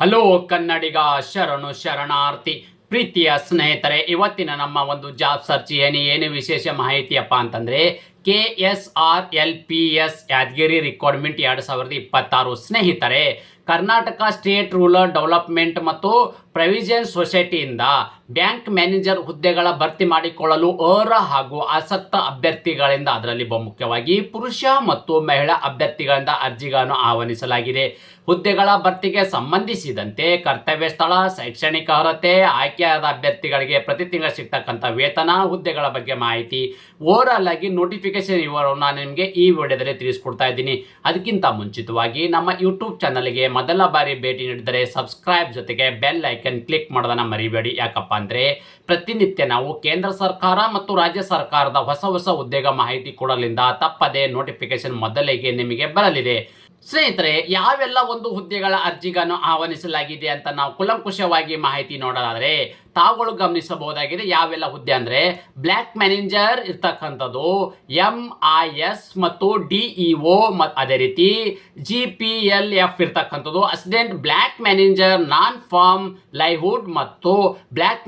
Hello ಕನ್ನಡಿಗ ಶರಣು ಶರಣಾರ್ಥಿ ಪ್ರೀತಿಯ ಸ್ನೇಹಿತರೆ, ಇವತ್ತಿನ ನಮ್ಮ ಒಂದು ಜಾಬ್ ಸರ್ಚ್ ಏನು ವಿಶೇಷ ಮಾಹಿತಿಯಪ್ಪ ಅಂತಂದರೆ KSRLPS ಯಾದಗಿರಿ ರಿಕ್ವೈರ್ಮೆಂಟ್ 2026 ಸ್ನೇಹಿತರೆ. ಕರ್ನಾಟಕ ಸ್ಟೇಟ್ ರೂರಲ್ ಡೆವಲಪ್ಮೆಂಟ್ ಮತ್ತು ಪ್ರೊವಿಷನ್ ಸೊಸೈಟಿಯಿಂದ ಬ್ಯಾಂಕ್ ಮ್ಯಾನೇಜರ್ ಹುದ್ದೆಗಳ ಭರ್ತಿ ಮಾಡಿಕೊಳ್ಳಲು ಅರ್ಹ ಹಾಗೂ ಆಸಕ್ತ ಅಭ್ಯರ್ಥಿಗಳಿಂದ, ಅದರಲ್ಲಿ ಬಹುಮುಖ್ಯವಾಗಿ ಪುರುಷ ಮತ್ತು ಮಹಿಳಾ ಅಭ್ಯರ್ಥಿಗಳಿಂದ ಅರ್ಜಿಗಳನ್ನು ಆಹ್ವಾನಿಸಲಾಗಿದೆ. ಹುದ್ದೆಗಳ ಭರ್ತಿಗೆ ಸಂಬಂಧಿಸಿದಂತೆ ಕರ್ತವ್ಯ ಸ್ಥಳ, ಶೈಕ್ಷಣಿಕ ಅರ್ಹತೆ, ಆಯ್ಕೆಯಾದ ಅಭ್ಯರ್ಥಿಗಳಿಗೆ ಪ್ರತಿ ತಿಂಗಳು ಸಿಗ್ತಕ್ಕಂಥ ವೇತನ, ಹುದ್ದೆಗಳ ಬಗ್ಗೆ ಮಾಹಿತಿ, ಓವರಾಲ್ ಆಗಿ ನೋಟಿಫಿಕೇಶನ್ ವಿವರವನ್ನು ನಾನು ನಿಮಗೆ ಈ ವಿಡಿಯೋದಲ್ಲಿ ತಿಳಿಸ್ಕೊಡ್ತಾ ಇದ್ದೀನಿ. ಅದಕ್ಕಿಂತ ಮುಂಚಿತವಾಗಿ ನಮ್ಮ ಯೂಟ್ಯೂಬ್ ಚಾನಲ್ಗೆ ಮೊದಲ ಬಾರಿ ಭೇಟಿ ನೀಡಿದರೆ ಸಬ್ಸ್ಕ್ರೈಬ್ ಜೊತೆಗೆ ಬೆಲ್ ಐಕನ್ ಕ್ಲಿಕ್ ಮಾಡೋದನ್ನ ಮರಿಬೇಡಿ. ಯಾಕಪ್ಪ ಅಂದರೆ ಪ್ರತಿನಿತ್ಯ ನಾವು ಕೇಂದ್ರ ಸರ್ಕಾರ ಮತ್ತು ರಾಜ್ಯ ಸರ್ಕಾರದ ಹೊಸ ಉದ್ಯೋಗ ಮಾಹಿತಿ ಕೊಡಲಿಂದ ತಪ್ಪದೆ ನೋಟಿಫಿಕೇಶನ್ ಮೊದಲಿಗೆ ನಿಮಗೆ ಬರಲಿದೆ. ಸ್ನೇಹಿತರೆ, ಯಾವೆಲ್ಲ ಒಂದು ಹುದ್ದೆಗಳ ಅರ್ಜಿಗಳನ್ನು ಆಹ್ವಾನಿಸಲಾಗಿದೆ ಅಂತ ನಾವು ಕುಲಂಕುಷವಾಗಿ ಮಾಹಿತಿ ನೋಡೋದಾದರೆ ತಾವುಗಳು ಗಮನಿಸಬಹುದಾಗಿದೆ. ಯಾವೆಲ್ಲ ಹುದ್ದೆ ಅಂದರೆ ಬ್ಲ್ಯಾಕ್ ಮ್ಯಾನೇಜರ್ ಇರ್ತಕ್ಕಂಥದ್ದು, MIS ಮತ್ತು DEO, ಅದೇ ರೀತಿ GPLF ಇರ್ತಕ್ಕಂಥದ್ದು, ಅಸಿಸ್ಟೆಂಟ್ ಬ್ಲ್ಯಾಕ್ ಮ್ಯಾನೇಜರ್ ನಾನ್ ಫಾರ್ಮ್ ಲೈವ್ಹುಡ್ ಮತ್ತು ಬ್ಲ್ಯಾಕ್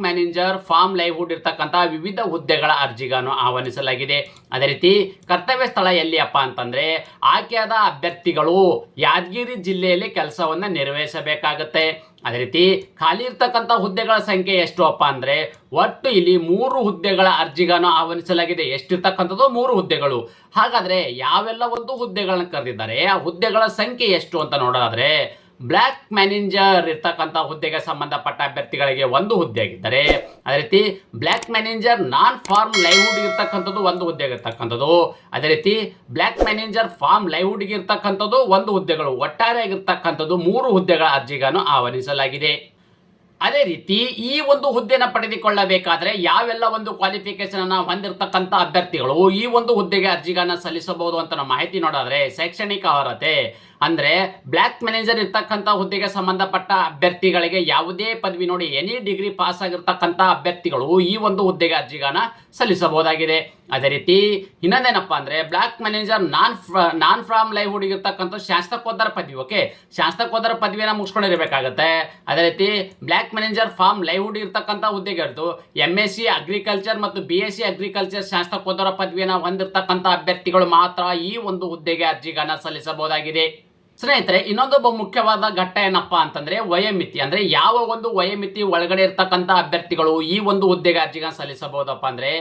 ಮ್ಯಾನೇಜರ್ ಫಾರ್ಮ್ ಲೈವ್ಹುಡ್ ಇರ್ತಕ್ಕಂಥ ವಿವಿಧ ಹುದ್ದೆಗಳ ಅರ್ಜಿಗಳನ್ನು ಆಹ್ವಾನಿಸಲಾಗಿದೆ. ಅದೇ ರೀತಿ ಕರ್ತವ್ಯ ಸ್ಥಳ ಎಲ್ಲಿಯಪ್ಪ ಅಂತಂದರೆ ಆಯ್ಕೆಯಾದ ಅಭ್ಯರ್ಥಿಗಳು ಯಾದಗಿರಿ ಜಿಲ್ಲೆಯಲ್ಲಿ ಕೆಲಸವನ್ನು ನಿರ್ವಹಿಸಬೇಕಾಗುತ್ತೆ. ಅದೇ ರೀತಿ ಖಾಲಿ ಇರ್ತಕ್ಕಂಥ ಹುದ್ದೆಗಳ ಸಂಖ್ಯೆ ಎಷ್ಟು ಅಪ್ಪ ಅಂದರೆ ಒಟ್ಟು ಇಲ್ಲಿ 3 ಹುದ್ದೆಗಳ ಅರ್ಜಿಗಳನ್ನು ಆಹ್ವಾನಿಸಲಾಗಿದೆ. ಎಷ್ಟಿರ್ತಕ್ಕಂಥದ್ದು 3 ಹುದ್ದೆಗಳು. ಹಾಗಾದರೆ ಯಾವೆಲ್ಲ ಒಂದು ಹುದ್ದೆಗಳನ್ನು ಕರೆದಿದ್ದಾರೆ, ಆ ಹುದ್ದೆಗಳ ಸಂಖ್ಯೆ ಎಷ್ಟು ಅಂತ ನೋಡೋದಾದರೆ ಬ್ಲ್ಯಾಕ್ ಮ್ಯಾನೇಜರ್ ಇರ್ತಕ್ಕಂಥ ಹುದ್ದೆಗೆ ಸಂಬಂಧಪಟ್ಟ ಅಭ್ಯರ್ಥಿಗಳಿಗೆ 1 ಹುದ್ದೆ ಆಗಿದ್ದಾರೆ. ಅದೇ ರೀತಿ ಬ್ಲ್ಯಾಕ್ ಮ್ಯಾನೇಜರ್ ನಾನ್ ಫಾರ್ಮ್ ಲೈವ್ಹುಡ್ ಇರ್ತಕ್ಕಂಥದ್ದು 1 ಹುದ್ದೆ ಆಗಿರ್ತಕ್ಕಂಥದ್ದು. ಅದೇ ರೀತಿ ಬ್ಲ್ಯಾಕ್ ಮ್ಯಾನೇಜರ್ ಫಾರ್ಮ್ ಲೈವ್ಹುಡ್ಗೆ ಇರ್ತಕ್ಕಂಥದ್ದು 1 ಹುದ್ದೆಗಳು. ಒಟ್ಟಾರೆ ಆಗಿರ್ತಕ್ಕಂಥದ್ದು 3 ಹುದ್ದೆಗಳ ಅರ್ಜಿಗಳನ್ನು ಆಹ್ವಾನಿಸಲಾಗಿದೆ. ಅದೇ ರೀತಿ ಈ ಒಂದು ಹುದ್ದೆನ ಪಡೆದುಕೊಳ್ಳಬೇಕಾದ್ರೆ ಯಾವೆಲ್ಲ ಒಂದು ಕ್ವಾಲಿಫಿಕೇಶನ್ ಅನ್ನ ಹೊಂದಿರತಕ್ಕಂಥ ಅಭ್ಯರ್ಥಿಗಳು ಈ ಒಂದು ಹುದ್ದೆಗೆ ಅರ್ಜಿಗಳನ್ನ ಸಲ್ಲಿಸಬಹುದು ಅಂತ ನಾವು ಮಾಹಿತಿ ನೋಡೋದಾದ್ರೆ ಶೈಕ್ಷಣಿಕ ಅರ್ಹತೆ ಅಂದ್ರೆ ಬ್ಲ್ಯಾಕ್ ಮ್ಯಾನೇಜರ್ ಇರ್ತಕ್ಕಂಥ ಹುದ್ದೆಗೆ ಸಂಬಂಧಪಟ್ಟ ಅಭ್ಯರ್ಥಿಗಳಿಗೆ ಯಾವುದೇ ಪದವಿ ನೋಡಿ ಎನಿ ಡಿಗ್ರಿ ಪಾಸ್ ಆಗಿರ್ತಕ್ಕಂಥ ಅಭ್ಯರ್ಥಿಗಳು ಈ ಒಂದು ಹುದ್ದೆಗೆ ಅರ್ಜಿಗಳನ್ನ ಸಲ್ಲಿಸಬಹುದಾಗಿದೆ. ಅದೇ ರೀತಿ ಇನ್ನೊಂದೇನಪ್ಪ ಅಂದ್ರೆ ಬ್ಲ್ಯಾಕ್ ಮ್ಯಾನೇಜರ್ ನಾನ್ ಫ್ರಾಮ್ ಲೈವ್ಹುಡ್ ಇರ್ತಕ್ಕಂಥ ಶಾಸಕೋತ್ತರ ಪದವಿ, ಓಕೆ, ಶಾಸಕೋತ್ತರ ಪದವಿಯನ್ನು ಮುಗಿಸ್ಕೊಂಡಿರಬೇಕಾಗತ್ತೆ. ಅದೇ ರೀತಿ ಬ್ಲ್ಯಾಕ್ ಮ್ಯಾನೇಜರ್ ಫಾರ್ಮ್ ಲೈವ್ಹುಡ್ ಇರ್ತಕ್ಕಂಥ ಹುದ್ದೆಗೆ MSc ಅಗ್ರಿಕಲ್ಚರ್ ಮತ್ತು BSc ಅಗ್ರಿಕಲ್ಚರ್ ಶಾಸಕೋತ್ತರ ಪದವಿಯನ್ನು ಹೊಂದಿರತಕ್ಕಂಥ ಅಭ್ಯರ್ಥಿಗಳು ಮಾತ್ರ ಈ ಒಂದು ಹುದ್ದೆಗೆ ಅರ್ಜಿಗಳನ್ನ ಸಲ್ಲಿಸಬಹುದಾಗಿದೆ. ಸ್ನೇಹಿತರೆ, ಇನ್ನೊಂದು ಮುಖ್ಯವಾದ ಘಟ್ಟ ಏನಪ್ಪಾ ಅಂತಂದ್ರೆ ವಯೋಮಿತಿ. ಅಂದ್ರೆ ಯಾವ ಒಂದು ವಯೋಮಿತಿ ಒಳಗಡೆ ಇರ್ತಕ್ಕಂಥ ಅಭ್ಯರ್ಥಿಗಳು ಈ ಒಂದು ಹುದ್ದೆಗೆ ಅರ್ಜಿಗಳನ್ನ ಸಲ್ಲಿಸಬಹುದಪ್ಪ ಅಂದ್ರೆ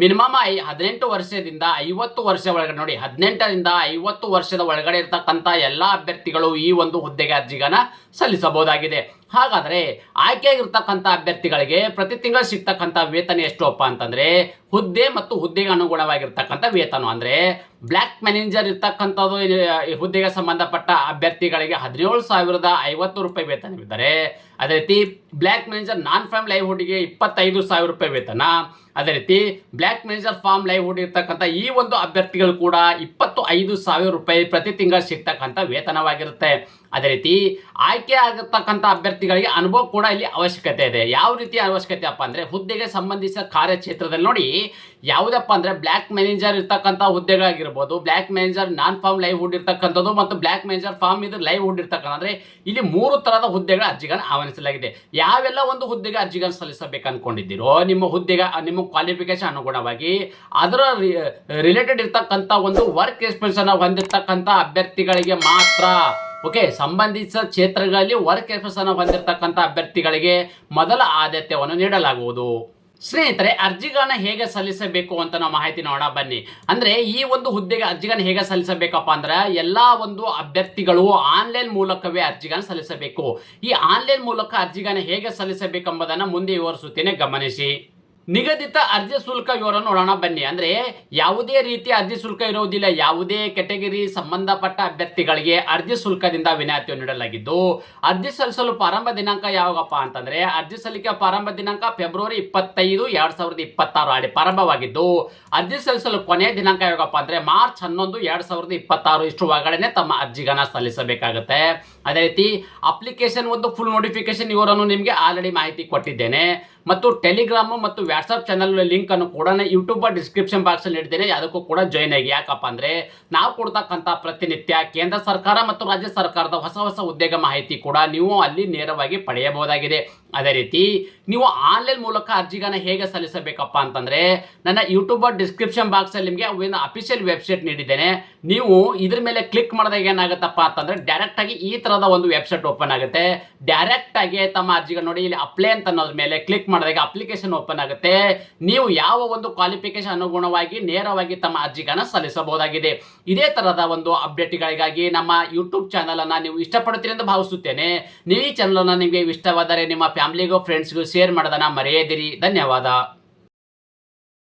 ಮಿನಿಮಮ್ 18 ವರ್ಷದಿಂದ 50 ವರ್ಷ ಒಳಗಡೆ ನೋಡಿ, 18ರಿಂದ 50 ವರ್ಷದ ಒಳಗಡೆ ಇರ್ತಕ್ಕಂಥ ಎಲ್ಲಾ ಅಭ್ಯರ್ಥಿಗಳು ಈ ಒಂದು ಹುದ್ದೆಗೆ ಅರ್ಜಿಗಳನ್ನ ಸಲ್ಲಿಸಬಹುದಾಗಿದೆ. ಹಾಗಾದ್ರೆ ಆಯ್ಕೆಯಾಗಿರ್ತಕ್ಕಂಥ ಅಭ್ಯರ್ಥಿಗಳಿಗೆ ಪ್ರತಿ ತಿಂಗಳು ಸಿಗ್ತಕ್ಕಂಥ ವೇತನ ಎಷ್ಟು ಅಪ್ಪ ಅಂತಂದ್ರೆ ಹುದ್ದೆ ಮತ್ತು ಹುದ್ದೆಗೆ ಅನುಗುಣವಾಗಿರ್ತಕ್ಕಂಥ ವೇತನ. ಅಂದ್ರೆ ಬ್ಲ್ಯಾಕ್ ಮ್ಯಾನೇಜರ್ ಇರ್ತಕ್ಕಂಥದ್ದು ಹುದ್ದೆಗೆ ಸಂಬಂಧಪಟ್ಟ ಅಭ್ಯರ್ಥಿಗಳಿಗೆ 17,050 ರೂಪಾಯಿ ವೇತನವಿದ್ದಾರೆ. ಅದೇ ರೀತಿ ಬ್ಲ್ಯಾಕ್ ಮ್ಯಾನೇಜರ್ ನಾನ್ ಫಾರ್ಮ್ ಲೈವ್ಹುಡ್ಗೆ 25,000 ರೂಪಾಯಿ ವೇತನ. ಅದೇ ರೀತಿ ಬ್ಲ್ಯಾಕ್ ಮ್ಯಾನೇಜರ್ ಫಾರ್ಮ್ ಲೈವ್ಹುಡ್ ಇರ್ತಕ್ಕಂಥ ಈ ಒಂದು ಅಭ್ಯರ್ಥಿಗಳು ಕೂಡ 25,000 ರೂಪಾಯಿ ಪ್ರತಿ ತಿಂಗಳು ಸಿಗ್ತಕ್ಕಂಥ ವೇತನವಾಗಿರುತ್ತೆ. ಅದೇ ರೀತಿ ಆಯ್ಕೆ ಆಗಿರ್ತಕ್ಕಂಥ ಅಭ್ಯರ್ಥಿಗಳಿಗೆ ಅನುಭವ ಕೂಡ ಇಲ್ಲಿ ಅವಶ್ಯಕತೆ ಇದೆ. ಯಾವ ರೀತಿ ಅವಶ್ಯಕತೆ ಅಪ್ಪ ಅಂದ್ರೆ ಹುದ್ದೆಗೆ ಸಂಬಂಧಿಸಿದ ಕಾರ್ಯಕ್ಷೇತ್ರದಲ್ಲಿ ನೋಡಿ ಯಾವುದಪ್ಪ ಅಂದ್ರೆ ಬ್ಲ್ಯಾಕ್ ಮ್ಯಾನೇಜರ್ ಇರ್ತಕ್ಕಂಥ ಹುದ್ದೆಗಳಾಗಿರ್ಬೋದು, ಬ್ಲ್ಯಾಕ್ ಮ್ಯಾನೇಜರ್ ನಾನ್ ಫಾರ್ಮ್ ಲೈವ್ಹುಡ್ ಇರ್ತಕ್ಕಂಥದ್ದು ಮತ್ತು ಬ್ಲ್ಯಾಕ್ ಮ್ಯಾನೇಜರ್ ಫಾರ್ಮ್ ಲೈವ್ಹುಡ್ ಇರ್ತಕ್ಕಂಥ ಅಂದ್ರೆ ಇಲ್ಲಿ 3 ತರಹದ ಹುದ್ದೆಗಳ ಅರ್ಜಿಗಳನ್ನು ಆಹ್ವಾನಿಸಲಾಗಿದೆ. ಯಾವೆಲ್ಲ ಒಂದು ಹುದ್ದೆಗೆ ಅರ್ಜಿಗಳನ್ನು ಸಲ್ಲಿಸಬೇಕು ಅನ್ಕೊಂಡಿದ್ದೀರೋ ನಿಮ್ಮ ಹುದ್ದೆಗೆ ನಿಮ್ಮ ಕ್ವಾಲಿಫಿಕೇಶನ್ ಅನುಗುಣವಾಗಿ ಅದರ ರಿಲೇಟೆಡ್ ಇರ್ತಕ್ಕಂಥ ಒಂದು ವರ್ಕ್ ಎಕ್ಸ್ಪೀರಿಯನ್ಸ್ ಹೊಂದಿರತಕ್ಕಂಥ ಅಭ್ಯರ್ಥಿಗಳಿಗೆ ಮಾತ್ರ, ಓಕೆ, ಸಂಬಂಧಿಸಿದ ಕ್ಷೇತ್ರಗಳಲ್ಲಿ ವರ್ಕ್ ಎಕ್ಸ್ಪೀರಿಯನ್ಸ್ ಹೊಂದಿರತಕ್ಕಂಥ ಅಭ್ಯರ್ಥಿಗಳಿಗೆ ಮೊದಲ ಆದ್ಯತೆಯನ್ನು ನೀಡಲಾಗುವುದು. ಸ್ನೇಹಿತರೆ, ಅರ್ಜಿಗಳನ್ನ ಹೇಗೆ ಸಲ್ಲಿಸಬೇಕು ಅಂತ ನಾವು ಮಾಹಿತಿ ನೋಡೋಣ ಬನ್ನಿ. ಅಂದ್ರೆ ಈ ಒಂದು ಹುದ್ದೆಗೆ ಅರ್ಜಿಗಳನ್ನ ಹೇಗೆ ಸಲ್ಲಿಸಬೇಕಪ್ಪ ಅಂದ್ರೆ ಎಲ್ಲಾ ಒಂದು ಅಭ್ಯರ್ಥಿಗಳು ಆನ್ಲೈನ್ ಮೂಲಕವೇ ಅರ್ಜಿಗಳನ್ನ ಸಲ್ಲಿಸಬೇಕು. ಈ ಆನ್ಲೈನ್ ಮೂಲಕ ಅರ್ಜಿಗಳನ್ನ ಹೇಗೆ ಸಲ್ಲಿಸಬೇಕೆಂಬುದನ್ನು ಮುಂದೆ ವಿವರಿಸುತ್ತೇನೆ, ಗಮನಿಸಿ. ನಿಗದಿತ ಅರ್ಜಿ ಶುಲ್ಕ ವಿವರವನ್ನು ನೋಡೋಣ ಬನ್ನಿ. ಅಂದ್ರೆ ಯಾವುದೇ ರೀತಿಯ ಅರ್ಜಿ ಶುಲ್ಕ ಇರುವುದಿಲ್ಲ. ಯಾವುದೇ ಕೆಟಗರಿ ಸಂಬಂಧಪಟ್ಟ ಅಭ್ಯರ್ಥಿಗಳಿಗೆ ಅರ್ಜಿ ಶುಲ್ಕದಿಂದ ವಿನಾಯಿತಿಯನ್ನು ನೀಡಲಾಗಿದ್ದು, ಅರ್ಜಿ ಸಲ್ಲಿಸಲು ಪ್ರಾರಂಭ ದಿನಾಂಕ ಯಾವಾಗಪ್ಪ ಅಂತಂದ್ರೆ ಅರ್ಜಿ ಸಲ್ಲಿಕೆ ಪ್ರಾರಂಭ ದಿನಾಂಕ ಫೆಬ್ರವರಿ 25, 2026 ಪ್ರಾರಂಭವಾಗಿದ್ದು, ಅರ್ಜಿ ಸಲ್ಲಿಸಲು ಕೊನೆಯ ದಿನಾಂಕ ಯಾವಾಗಪ್ಪ ಅಂದ್ರೆ ಮಾರ್ಚ್ 11, 2026 ಇಷ್ಟು ಒಳಗಡೆ ತಮ್ಮ ಅರ್ಜಿಗಳನ್ನ ಸಲ್ಲಿಸಬೇಕಾಗುತ್ತೆ. ಅದೇ ರೀತಿ ಅಪ್ಲಿಕೇಶನ್ ಒಂದು ಫುಲ್ ನೋಟಿಫಿಕೇಶನ್ ಇವರನ್ನು ನಿಮಗೆ ಆಲ್ರೆಡಿ ಮಾಹಿತಿ ಕೊಟ್ಟಿದ್ದೇನೆ. ಮತ್ತು ಟೆಲಿಗ್ರಾಮು ಮತ್ತು ವಾಟ್ಸಪ್ ಚಾನಲ್ ಲಿಂಕ್ ಅನ್ನು ಕೂಡ ಯೂಟ್ಯೂಬ್ ಡಿಸ್ಕ್ರಿಪ್ಷನ್ ಬಾಕ್ಸ್ ಅಲ್ಲಿ ನೀಡಿದ್ದೇನೆ. ಅದಕ್ಕೂ ಕೂಡ ಜಾಯ್ನ್ ಆಗಿ. ಯಾಕಪ್ಪ ಅಂದ್ರೆ ನಾವು ಕೊಡ್ತಕ್ಕಂಥ ಪ್ರತಿನಿತ್ಯ ಕೇಂದ್ರ ಸರ್ಕಾರ ಮತ್ತು ರಾಜ್ಯ ಸರ್ಕಾರದ ಹೊಸ ಹೊಸ ಉದ್ಯೋಗ ಮಾಹಿತಿ ಕೂಡ ನೀವು ಅಲ್ಲಿ ನೇರವಾಗಿ ಪಡೆಯಬಹುದಾಗಿದೆ. ಅದೇ ರೀತಿ ನೀವು ಆನ್ಲೈನ್ ಮೂಲಕ ಅರ್ಜಿಗಳನ್ನ ಹೇಗೆ ಸಲ್ಲಿಸಬೇಕಪ್ಪ ಅಂತಂದ್ರೆ ನನ್ನ ಯೂಟ್ಯೂಬ್ ಡಿಸ್ಕ್ರಿಪ್ಷನ್ ಬಾಕ್ಸ್ ಅಲ್ಲಿ ನಿಮಗೆ ಒಂದು ಅಫಿಷಿಯಲ್ ವೆಬ್ಸೈಟ್ ನೀಡಿದ್ದೇನೆ. ನೀವು ಇದ್ರ ಮೇಲೆ ಕ್ಲಿಕ್ ಮಾಡಿದಾಗ ಏನಾಗುತ್ತಪ್ಪ ಅಂತಂದ್ರೆ ಡೈರೆಕ್ಟ್ ಆಗಿ ಈ ತರದ ಒಂದು ವೆಬ್ಸೈಟ್ ಓಪನ್ ಆಗುತ್ತೆ. ಡೈರೆಕ್ಟ್ ಆಗಿ ತಮ್ಮ ಅರ್ಜಿಗಳು ನೋಡಿ ಇಲ್ಲಿ ಅಪ್ಲೈ ಅಂತ ಅನ್ನೋದ್ರ ಮೇಲೆ ಕ್ಲಿಕ್ ಮಾಡಿದಾಗ ಅಪ್ಲಿಕೇಶನ್ ಓಪನ್ ಆಗುತ್ತೆ. ನೀವು ಯಾವ ಒಂದು ಕ್ವಾಲಿಫಿಕೇಶನ್ ಅನುಗುಣವಾಗಿ ನೇರವಾಗಿ ತಮ್ಮ ಅರ್ಜಿಗಳನ್ನ ಸಲ್ಲಿಸಬಹುದಾಗಿದೆ. ಇದೇ ತರದ ಒಂದು ಅಪ್ಡೇಟ್ಗಳಿಗಾಗಿ ನಮ್ಮ ಯೂಟ್ಯೂಬ್ ಚಾನಲ್ ಅನ್ನ ನೀವು ಇಷ್ಟಪಡುತ್ತೀರಿ ಎಂದು ಭಾವಿಸುತ್ತೇನೆ. ನೀವು ಈ ಚಾನಲ್ ಅನ್ನ ನಿಮಗೆ ಇಷ್ಟವಾದರೆ ನಿಮ್ಮ ಫ್ಯಾಮಿಲಿಗೂ ಫ್ರೆಂಡ್ಸ್ಗೂ ಶೇರ್ ಮಾಡೋದನ್ನ ಮರೆಯದಿರಿ. ಧನ್ಯವಾದ.